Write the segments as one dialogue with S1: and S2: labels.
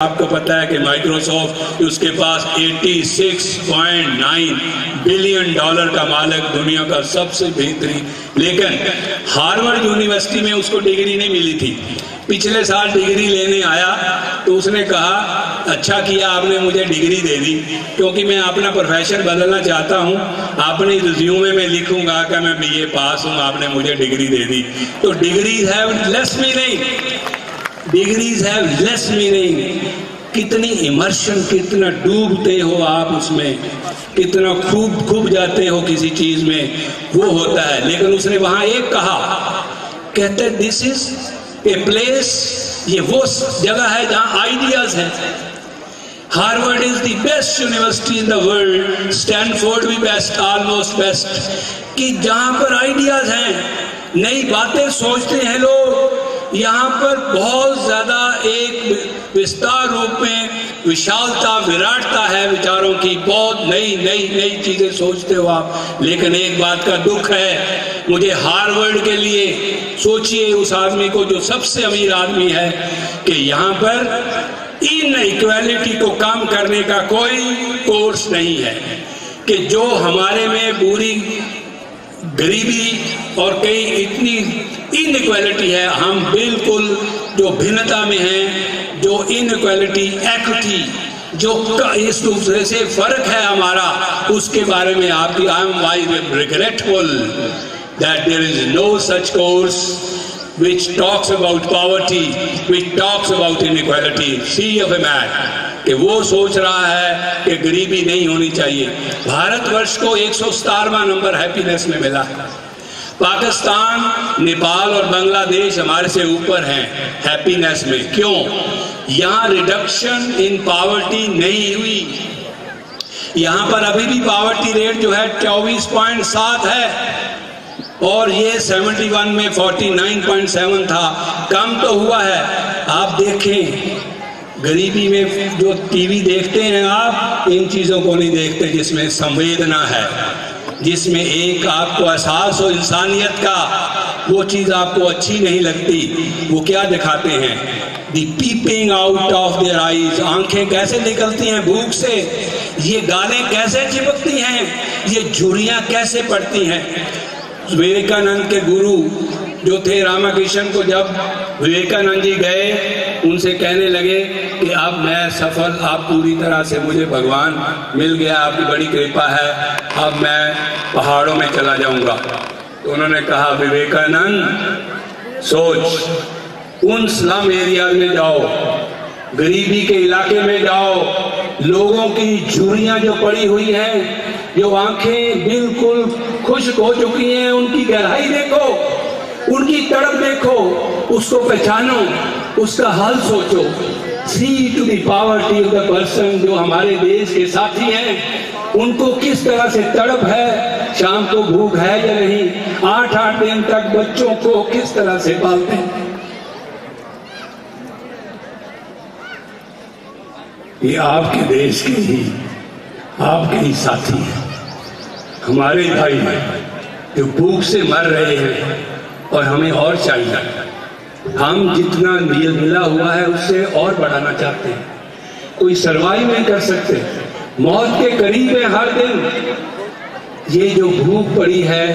S1: आपको पता है कि माइक्रोसॉफ्ट उसके पास 86.9 बिलियन डॉलर का मालिक, दुनिया का सबसे बेहतरीन। लेकिन हार्वर्ड यूनिवर्सिटी में उसको डिग्री नहीं मिली थी। पिछले साल डिग्री लेने आया तो उसने कहा अच्छा किया आपने मुझे डिग्री दे दी, क्योंकि मैं अपना प्रोफेशन बदलना चाहता हूँ। अपने रिज्यूमे में लिखूंगा कि मैं बीए पास हूँ, आपने मुझे डिग्री दे दी। तो degrees have less meaning, degrees have less meaning. कितनी इमर्शन, कितना डूबते हो आप उसमें, कितना खूब जाते हो किसी चीज में, वो होता है। लेकिन उसने वहां एक कहा, कहते दिस इज ए प्लेस, ये वो जगह है जहां आइडियाज है। Harvard is the best university in the world, Stanford भी बेस्ट, ऑलमोस्ट बेस्ट, कि जहां पर आइडियाज हैं, नई बातें सोचते हैं लोग। यहाँ पर बहुत ज्यादा एक विस्तार रूप में विशालता, विराटता है विचारों की। बहुत नई चीजें सोचते हो आप। लेकिन एक बात का दुख है मुझे हार्वर्ड के लिए, सोचिए उस आदमी को जो सबसे अमीर आदमी है, कि यहाँ पर इनइक्वालिटी को कम करने का कोई कोर्स नहीं है, कि जो हमारे में बुरी गरीबी और कई इतनी इनइक्वालिटी है, हम बिल्कुल जो भिन्नता में हैं, जो इनइक्वालिटी, एक्विटी, जो इस दूसरे से फर्क है हमारा, उसके बारे में आपकी I am regretful that there is no such course which talks about poverty, which talks about inequality. See of a man कि वो सोच रहा है कि गरीबी नहीं होनी चाहिए। भारतवर्ष को 117वां नंबर हैप्पीनेस में मिला है। पाकिस्तान, नेपाल और बांग्लादेश हमारे से ऊपर हैं हैप्पीनेस में। क्यों? यहाँ रिडक्शन इन पावर्टी नहीं हुई। यहाँ पर अभी भी पावर्टी रेट जो है 24.7 है, और ये 71 में 49.7 था, कम तो हुआ है। आप देखें गरीबी में जो टीवी देखते हैं आप, इन चीज़ों को नहीं देखते जिसमें संवेदना है, जिसमें एक आपको एहसास हो इंसानियत का। वो चीज़ आपको अच्छी नहीं लगती। वो क्या दिखाते हैं? The peeping out of their eyes, आंखें कैसे निकलती हैं भूख से, ये गालें कैसे चिपकती हैं, ये झुर्रियाँ कैसे पड़ती हैं। विवेकानंद के गुरु जो थे रामकृष्ण को जब विवेकानंद जी गए, उनसे कहने लगे कि अब मैं सफल, आप पूरी तरह से, मुझे भगवान मिल गया, आपकी बड़ी कृपा है, अब मैं पहाड़ों में चला जाऊंगा। तो उन्होंने कहा विवेकानंद सोच, उन स्लम एरिया में जाओ, गरीबी के इलाके में जाओ, लोगों की झुर्रियां जो पड़ी हुई हैं, जो आंखें बिल्कुल खुश्क हो चुकी हैं, उनकी गहराई देखो, उनकी तड़प देखो, उसको पहचानो, उसका हाल सोचो। See to the poverty of the person, जो हमारे देश के साथी हैं, उनको किस तरह से तड़प है, शाम को भूख है या नहीं, 8-8 दिन तक बच्चों को किस तरह से पालते हैं। ये आपके देश के ही, आपके ही साथी हैं, हमारे भाई हैं, जो भूख से मर रहे हैं, और हमें और चाहिए। हम जितना मिला हुआ है उससे और बढ़ाना चाहते हैं। कोई सर्वाइव नहीं कर सकते, मौत के करीब है हर दिन। ये जो भूख पड़ी है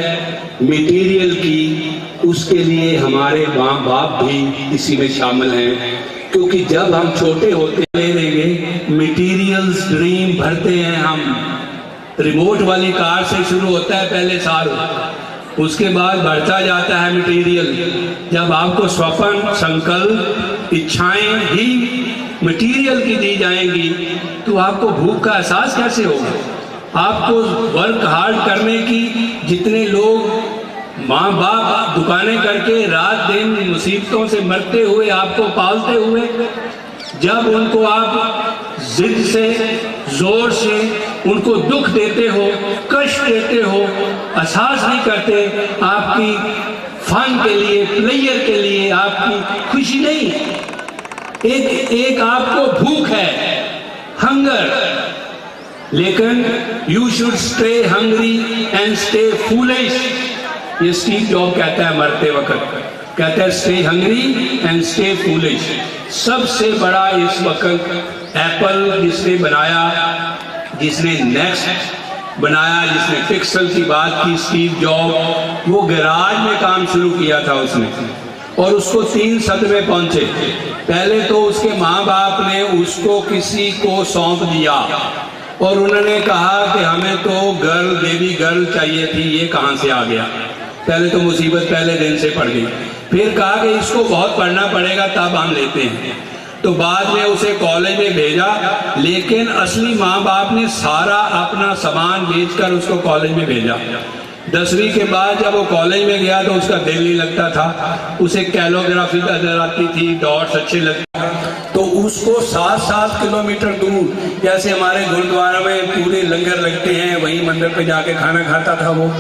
S1: मटेरियल की, उसके लिए हमारे माँ बाप भी इसी में शामिल हैं, क्योंकि जब हम छोटे होते रहेंगे मटेरियल्स ड्रीम भरते हैं हम। रिमोट वाली कार से शुरू होता है पहले साल, उसके बाद बढ़ता जाता है मटेरियल। जब आपको स्वप्न, संकल्प, इच्छाएं ही मटेरियल की दी जाएंगी, तो आपको भूख का एहसास कैसे होगा? आपको वर्क हार्ड करने की, जितने लोग माँ बाप दुकानें करके रात दिन मुसीबतों से मरते हुए आपको पालते हुए, जब उनको आप जिद से, जोर से उनको दुख देते हो, कष्ट देते हो, एहसास नहीं करते आपकी फन के लिए, प्लेयर के लिए, आपकी खुशी नहीं, एक आपको भूख है, हंगर। लेकिन you should stay hungry and stay foolish, ये स्टीव जॉब कहता है मरते वक्त। कहते हैं stay hungry and stay foolish. सबसे बड़ा इस वक्त एप्पल जिसने बनाया, जिसने नेक्स्ट बनाया, जिसने पिक्सल की बात की, स्टीव जॉब, वो गैराज में काम शुरू किया था उसने, और उसको 3 सदमे पहुंचे। पहले तो उसके माँ बाप ने उसको किसी को सौंप दिया और उन्होंने कहा कि हमें तो गर्ल, बेबी गर्ल चाहिए थी, ये कहाँ से आ गया। पहले तो मुसीबत पहले दिन से पड़ गई। फिर कहा कि इसको बहुत पढ़ना पड़ेगा तब हम लेते हैं, तो बाद में उसे कॉलेज में भेजा, लेकिन असली माँ बाप ने सारा अपना सामान बेचकर उसको कॉलेज में भेजा। 10वीं के बाद जब वो कॉलेज में गया तो उसका दिल नहीं लगता था, उसे कैलोग्राफी नजर आती थी, डॉट्स अच्छे लगते, तो उसको 7-7 किलोमीटर दूर, जैसे हमारे गुरुद्वारा में पूरे लंगर लगते हैं, वही मंदिर पे जाके खाना खाता था वो।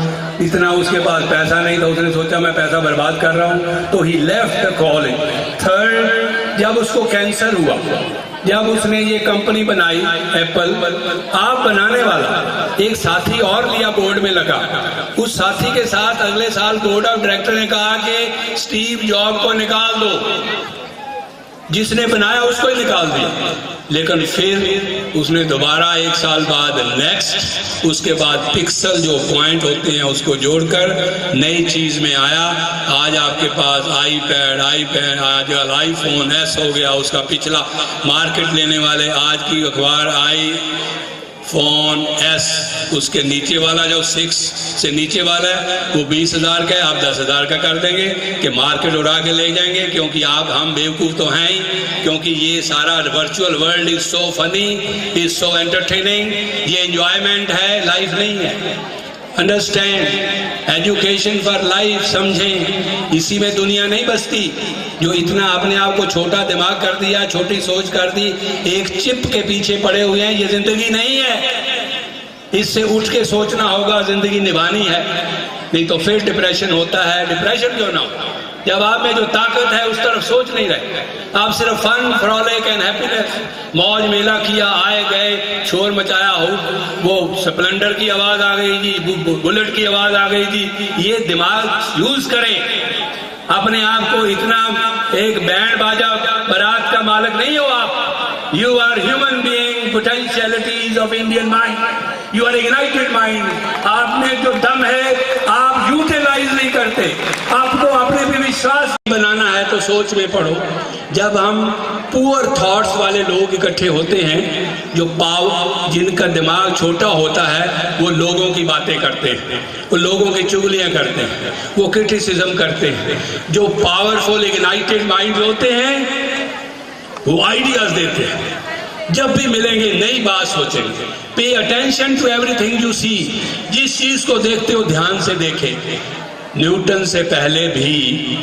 S1: इतना उसके पास पैसा नहीं था, उसने सोचा मैं पैसा बर्बाद कर रहा हूँ, तो ही लेफ्ट द कॉलेज। थर्ड, जब उसको कैंसर हुआ, जब उसने ये कंपनी बनाई एप्पल, आप बनाने वाला एक साथी और लिया, बोर्ड में लगा। उस साथी के साथ अगले साल बोर्ड ऑफ डायरेक्टर ने कहा कि स्टीव जॉब को निकाल दो, जिसने बनाया उसको ही निकाल दिया। लेकिन फिर उसने दोबारा 1 साल बाद नेक्स्ट, उसके बाद पिक्सल जो पॉइंट होते हैं उसको जोड़कर नई चीज में आया। आज आपके पास आईपैड, आजकल आईफोन एस हो गया, उसका पिछला मार्केट लेने वाले, आज की अखबार आईफोन एस, उसके नीचे वाला जो 6 से नीचे वाला है वो 20,000 का है, आप 10,000 का कर देंगे कि मार्केट उड़ा के ले जाएंगे, क्योंकि आप हम बेवकूफ़ तो हैं ही, क्योंकि ये सारा virtual world is so funny, is so entertaining, ये एंजॉयमेंट है, लाइफ नहीं है। अंडरस्टैंड, एजुकेशन फॉर लाइफ, समझें, इसी में दुनिया नहीं बसती। जो इतना अपने आप को छोटा दिमाग कर दिया, छोटी सोच कर दी, एक चिप के पीछे पड़े हुए हैं, ये जिंदगी नहीं है। इससे उठ के सोचना होगा, जिंदगी निभानी है, नहीं तो फिर डिप्रेशन होता है। डिप्रेशन क्यों ना हो, जब आप में जो ताकत है उस तरफ सोच नहीं रहे, आप सिर्फ फन, फ्रॉलिक एंड हैप्पीनेस, मौज मेला किया, आए गए, शोर मचाया हो, वो स्प्लेंडर की आवाज आ गई जी, बुलेट की आवाज आ गई जी, ये दिमाग यूज करें। अपने आप को इतना एक बैंड बाजा बारात का मालिक नहीं हो आप। You are human being, potentialities of Indian mind, you are ignited mind. आप में जो दम है आप यूटिलाइज नहीं करते, आपको अपने पे विश्वास बनाना है तो सोच में पढ़ो। जब हम पुअर थॉट्स वाले लोग इकट्ठे होते हैं, जो जिनका दिमाग छोटा होता है, वो लोगों की बातें करते हैं, वो लोगों की चुगलियां करते हैं, वो क्रिटिसिज्म करते हैं। जो पावरफुल इग्नाइटेड माइंड होते हैं वो आइडियाज देते हैं, जब भी मिलेंगे नई बात सोचेंगे। Pay attention to everything you see, जिस चीज को देखते हो ध्यान से देखें। न्यूटन से पहले भी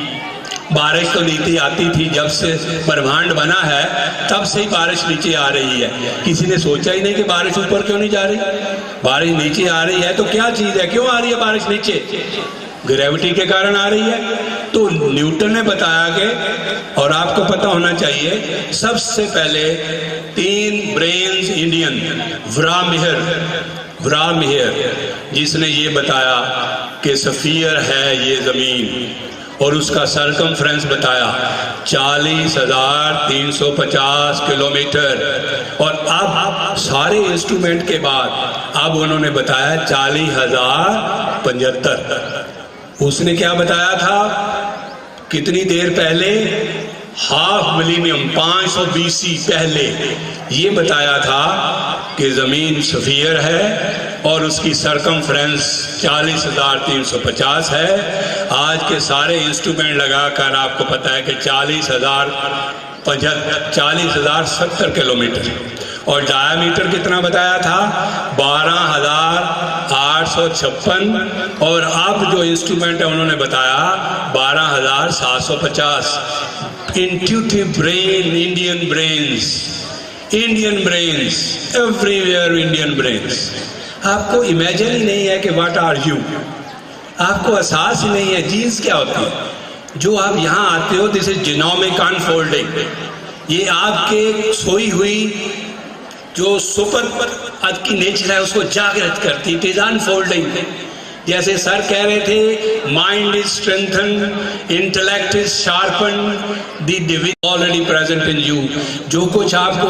S1: बारिश तो नीचे आती थी, जब से ब्रह्मांड बना है तब से ही बारिश नीचे आ रही है। किसी ने सोचा ही नहीं कि बारिश ऊपर क्यों नहीं जा रही, बारिश नीचे आ रही है तो क्या चीज है, क्यों आ रही है बारिश नीचे, ग्रेविटी के कारण आ रही है। तो न्यूटन ने बताया कि, और आपको पता होना चाहिए, सबसे पहले 3 ब्रेन्स इंडियन, व्रामिहिर, जिसने ये बताया कि स्फीयर है ये जमीन, और उसका सरकमफ्रेंस बताया 40,350 किलोमीटर। और अब सारे इंस्ट्रूमेंट के बाद अब उन्होंने बताया 40,075। उसने क्या बताया था कितनी देर पहले, हाफ मिलीनियम, 500 BC पहले ये बताया था कि जमीन स्फीयर है और उसकी सरकमफ्रेंस 40,350 है। आज के सारे इंस्ट्रूमेंट लगाकर आपको पता है कि 40,070 किलोमीटर, और डायामीटर कितना बताया था, 12,856, और अब जो इंस्ट्रूमेंट है उन्होंने बताया 12,750। Intuitive brain, Indian brains, everywhere Indian brains. आपको इमेजिन ही नहीं है कि व्हाट आर यू, आपको एहसास ही नहीं है जीन्स क्या होती है। जो आप यहाँ आते हो, दिस इज जीनोमिक अनफोल्डिंग, ये आपके सोई हुई जो सुपर की नेचर है उसको जागृत करती, इट इज अनफोल्डिंग। जैसे सर कह रहे थे, mind is strengthen, intellect is sharpen, the divine already present in you. जो कुछ आपको